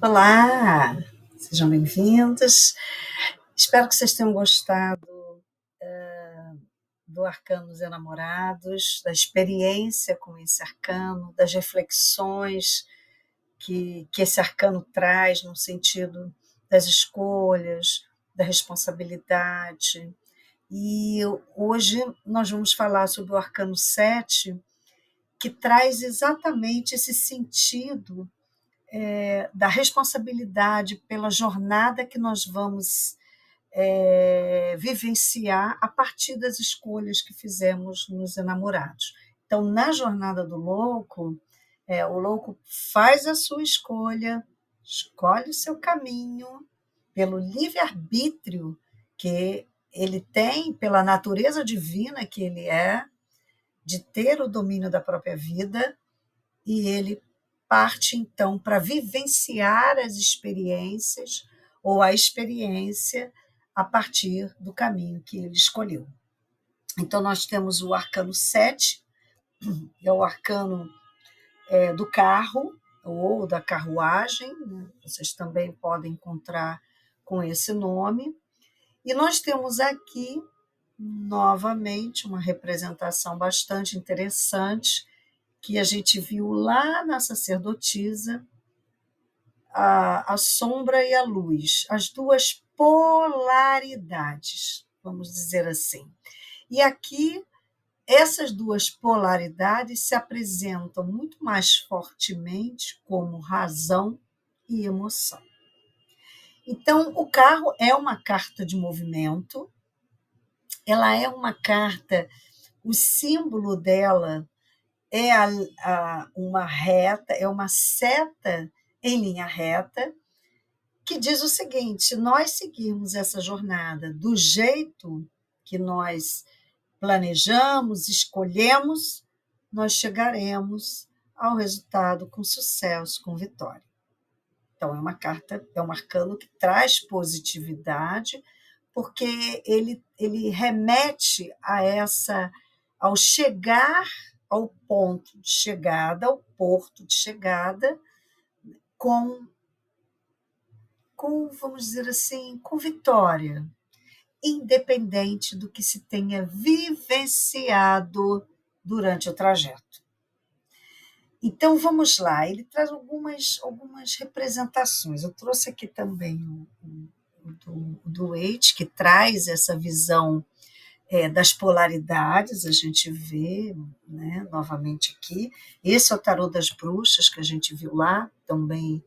Olá, sejam bem-vindos. Espero que vocês tenham gostado do Arcano dos Enamorados, da experiência com esse arcano, das reflexões que esse arcano traz no sentido das escolhas, da responsabilidade. E hoje nós vamos falar sobre o Arcano 7, que traz exatamente esse sentido da responsabilidade pela jornada que nós vamos vivenciar a partir das escolhas que fizemos nos enamorados. Então, na jornada do louco, o louco faz a sua escolha, escolhe o seu caminho, pelo livre-arbítrio que ele tem, pela natureza divina que ele é, de ter o domínio da própria vida, e ele parte, então, para vivenciar as experiências ou a experiência a partir do caminho que ele escolheu. Então, nós temos o arcano 7, que é o arcano do carro ou da carruagem, né? Vocês também podem encontrar com esse nome. E nós temos aqui, novamente, uma representação bastante interessante que a gente viu lá na sacerdotisa, a sombra e a luz, as duas polaridades, vamos dizer assim. E aqui, essas duas polaridades se apresentam muito mais fortemente como razão e emoção. Então, o carro é uma carta de movimento, ela é uma carta, o símbolo dela é uma reta, é uma seta em linha reta, que diz o seguinte: se nós seguirmos essa jornada do jeito que nós planejamos, escolhemos, nós chegaremos ao resultado com sucesso, com vitória. Então, é uma carta, é um arcano que traz positividade, porque ele remete ao chegar ao ponto de chegada, ao porto de chegada, vamos dizer assim, com vitória, independente do que se tenha vivenciado durante o trajeto. Então, vamos lá, ele traz algumas representações. Eu trouxe aqui também o do Waite, que traz essa visão das polaridades, a gente vê, né, novamente aqui. Esse é o tarô das bruxas, que a gente viu lá, também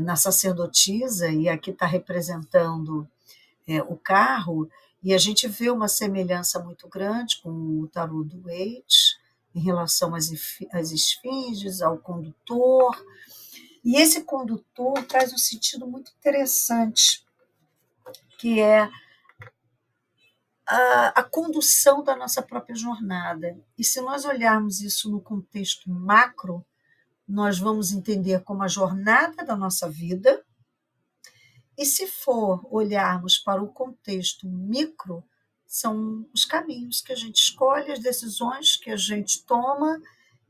na sacerdotisa, e aqui está representando o carro, e a gente vê uma semelhança muito grande com o tarô do Waite, em relação às esfinges, ao condutor. E esse condutor traz um sentido muito interessante, que é a condução da nossa própria jornada. E se nós olharmos isso no contexto macro, nós vamos entender como a jornada da nossa vida, e se for olharmos para o contexto micro, são os caminhos que a gente escolhe, as decisões que a gente toma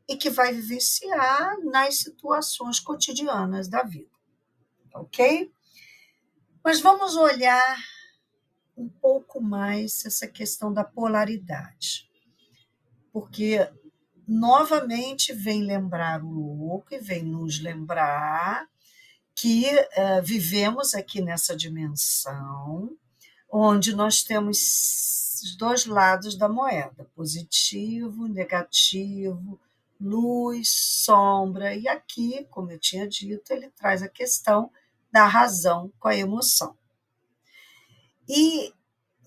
e que vai vivenciar nas situações cotidianas da vida, ok? Mas vamos olhar um pouco mais essa questão da polaridade, porque novamente vem lembrar o louco e vem nos lembrar que vivemos aqui nessa dimensão onde nós temos os dois lados da moeda, positivo, negativo, luz, sombra, e aqui, como eu tinha dito, ele traz a questão da razão com a emoção. E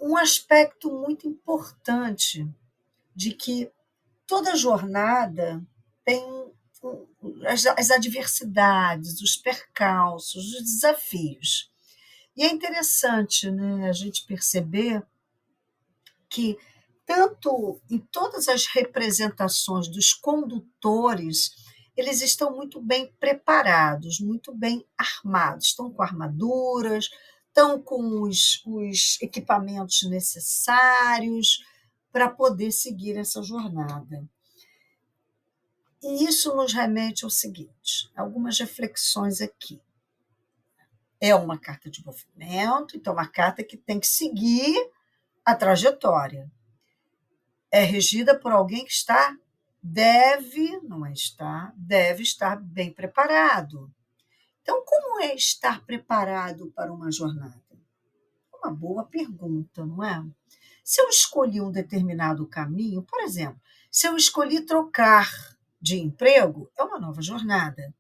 um aspecto muito importante de que toda jornada tem as adversidades, os percalços, os desafios. E é interessante, né, a gente perceber que, tanto em todas as representações dos condutores, eles estão muito bem preparados, muito bem armados, estão com armaduras, estão com os equipamentos necessários para poder seguir essa jornada. E isso nos remete ao seguinte, algumas reflexões aqui. É uma carta de movimento, então é uma carta que tem que seguir a trajetória. É regida por alguém que deve estar bem preparado. Então, como é estar preparado para uma jornada? Uma boa pergunta, não é? Se eu escolhi um determinado caminho, por exemplo, se eu escolhi trocar de emprego, é uma nova jornada.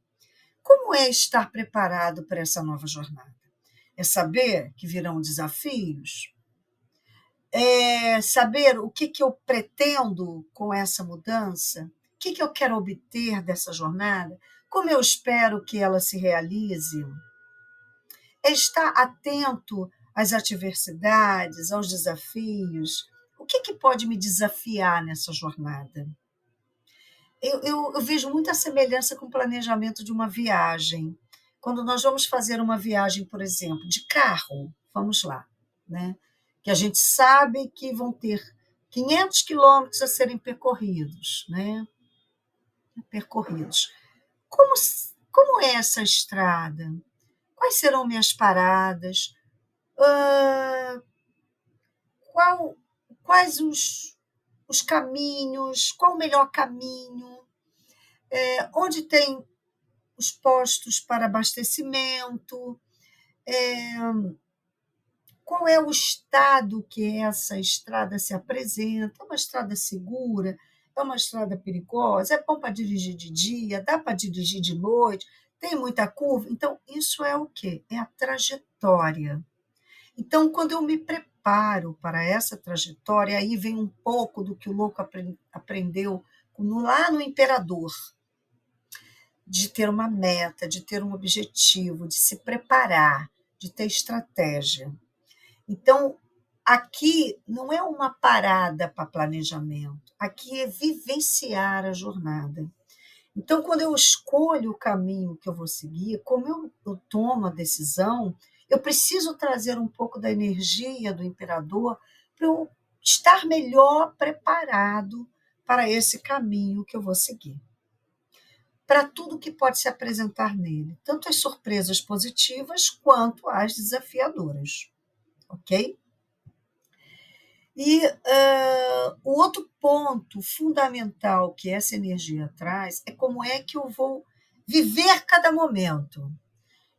Como é estar preparado para essa nova jornada? É saber que virão desafios? É saber o que eu pretendo com essa mudança? O que eu quero obter dessa jornada? Como eu espero que ela se realize? É estar atento às adversidades, aos desafios. O que pode me desafiar nessa jornada? Eu vejo muita semelhança com o planejamento de uma viagem. Quando nós vamos fazer uma viagem, por exemplo, de carro, vamos lá, né? Que a gente sabe que vão ter 500 quilômetros a serem percorridos, né? Percorridos. Como, como é essa estrada? Quais serão minhas paradas? Ah, qual, quais os caminhos? Qual o melhor caminho? Onde tem os postos para abastecimento? Qual é o estado que essa estrada se apresenta? É uma estrada segura? É uma estrada perigosa? É bom para dirigir de dia? Dá para dirigir de noite? Tem muita curva? Então, isso é o quê? É a trajetória. Então, quando eu me preparo para essa trajetória, aí vem um pouco do que o louco aprendeu lá no Imperador, de ter uma meta, de ter um objetivo, de se preparar, de ter estratégia. Então, aqui não é uma parada para planejamento, aqui é vivenciar a jornada. Então, quando eu escolho o caminho que eu vou seguir, como eu tomo a decisão, eu preciso trazer um pouco da energia do imperador para eu estar melhor preparado para esse caminho que eu vou seguir. Para tudo que pode se apresentar nele, tanto as surpresas positivas quanto as desafiadoras. Ok? E o outro ponto fundamental que essa energia traz é como é que eu vou viver cada momento.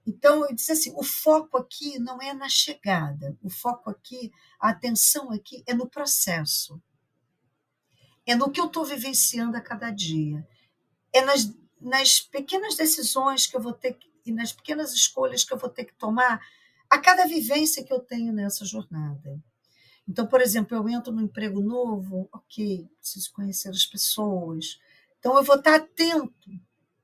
Então, eu disse assim, o foco aqui não é na chegada, o foco aqui, a atenção aqui é no processo, é no que eu estou vivenciando a cada dia, é nas pequenas decisões que eu vou ter e nas pequenas escolhas que eu vou ter que tomar a cada vivência que eu tenho nessa jornada. Então, por exemplo, eu entro num emprego novo, ok, preciso conhecer as pessoas. Então, eu vou estar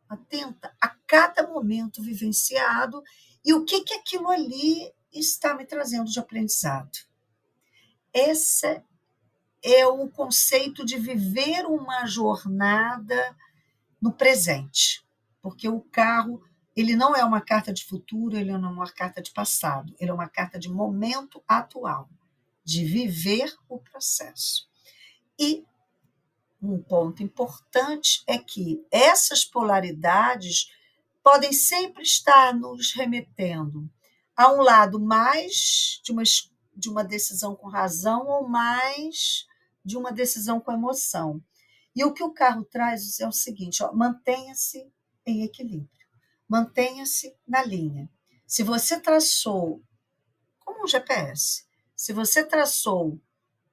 atenta a cada momento vivenciado e o que aquilo ali está me trazendo de aprendizado. Esse é o conceito de viver uma jornada no presente, porque o carro ele não é uma carta de futuro, ele não é uma carta de passado, ele é uma carta de momento atual, de viver o processo. E um ponto importante é que essas polaridades podem sempre estar nos remetendo a um lado mais de uma decisão com razão ou mais de uma decisão com emoção. E o que o carro traz é o seguinte: ó, mantenha-se em equilíbrio, mantenha-se na linha. Se você traçou, como um GPS, se você traçou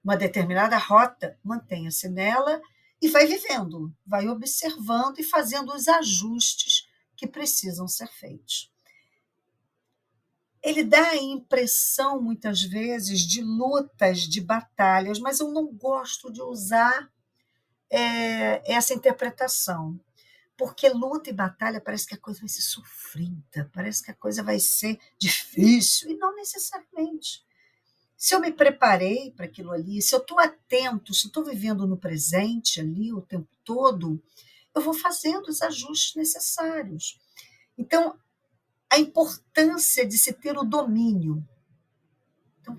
uma determinada rota, mantenha-se nela e vai vivendo, vai observando e fazendo os ajustes que precisam ser feitos. Ele dá a impressão, muitas vezes, de lutas, de batalhas, mas eu não gosto de usar essa interpretação, porque luta e batalha parece que a coisa vai ser sofrida, parece que a coisa vai ser difícil, e não necessariamente. Se eu me preparei para aquilo ali, se eu estou atento, se eu estou vivendo no presente ali o tempo todo, eu vou fazendo os ajustes necessários. Então, a importância de se ter o domínio. Então,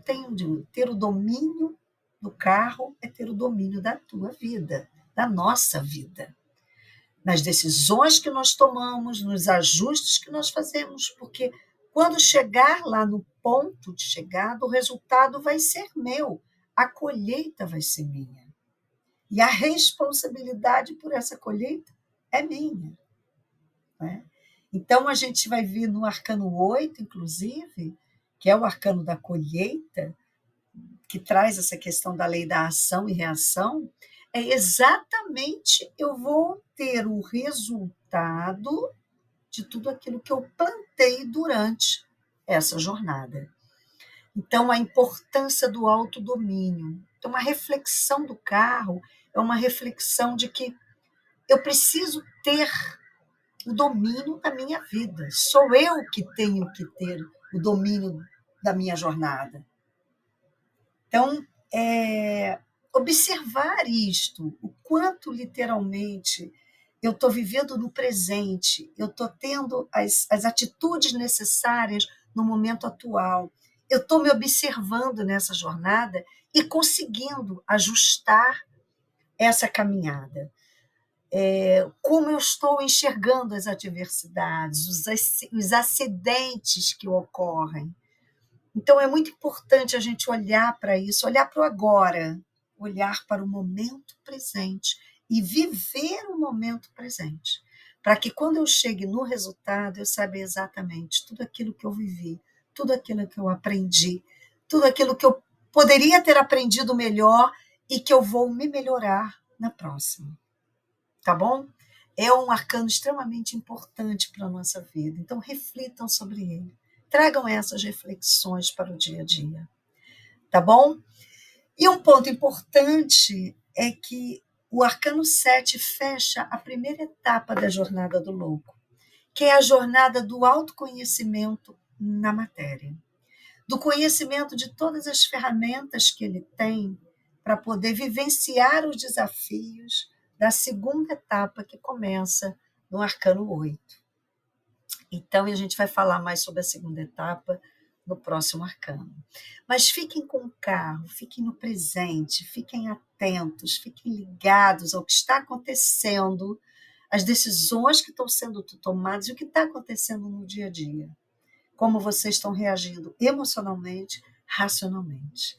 ter o domínio do carro é ter o domínio da tua vida, da nossa vida. Nas decisões que nós tomamos, nos ajustes que nós fazemos, porque Quando chegar lá no ponto de chegada, o resultado vai ser meu, a colheita vai ser minha. E a responsabilidade por essa colheita é minha. Né? Então, a gente vai ver no arcano 8, inclusive, que é o arcano da colheita, que traz essa questão da lei da ação e reação, é exatamente eu vou ter o resultado de tudo aquilo que eu plantei durante essa jornada. Então, a importância do autodomínio. Então, uma reflexão do carro é uma reflexão de que eu preciso ter o domínio da minha vida. Sou eu que tenho que ter o domínio da minha jornada. Então, observar isto, o quanto literalmente eu estou vivendo no presente, eu estou tendo as atitudes necessárias no momento atual, eu estou me observando nessa jornada e conseguindo ajustar essa caminhada. Como eu estou enxergando as adversidades, os acidentes que ocorrem. Então, é muito importante a gente olhar para isso, olhar para o agora, olhar para o momento presente e viver o momento presente, para que quando eu chegue no resultado, eu saiba exatamente tudo aquilo que eu vivi, tudo aquilo que eu aprendi, tudo aquilo que eu poderia ter aprendido melhor e que eu vou me melhorar na próxima. Tá bom? É um arcano extremamente importante para a nossa vida, então reflitam sobre ele. Tragam essas reflexões para o dia a dia, tá bom? E um ponto importante é que o arcano 7 fecha a primeira etapa da jornada do louco, que é a jornada do autoconhecimento na matéria, do conhecimento de todas as ferramentas que ele tem para poder vivenciar os desafios da segunda etapa que começa no arcano 8. Então, a gente vai falar mais sobre a segunda etapa no próximo arcano. Mas fiquem com o carro, fiquem no presente, fiquem atentos, fiquem ligados ao que está acontecendo, às decisões que estão sendo tomadas e o que está acontecendo no dia a dia. Como vocês estão reagindo emocionalmente, racionalmente.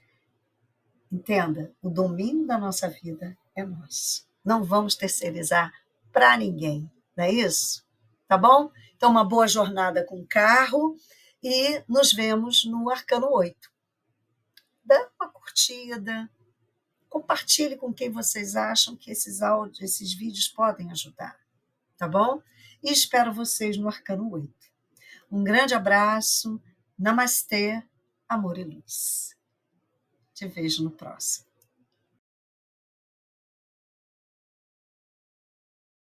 Entenda, o domínio da nossa vida é nosso. Não vamos terceirizar para ninguém, não é isso? Tá bom? Então, uma boa jornada com o carro e nos vemos no Arcano 8. Dá uma curtida, compartilhe com quem vocês acham que esses áudios, esses vídeos podem ajudar, tá bom? E espero vocês no Arcano 8. Um grande abraço, namastê, amor e luz. Te vejo no próximo.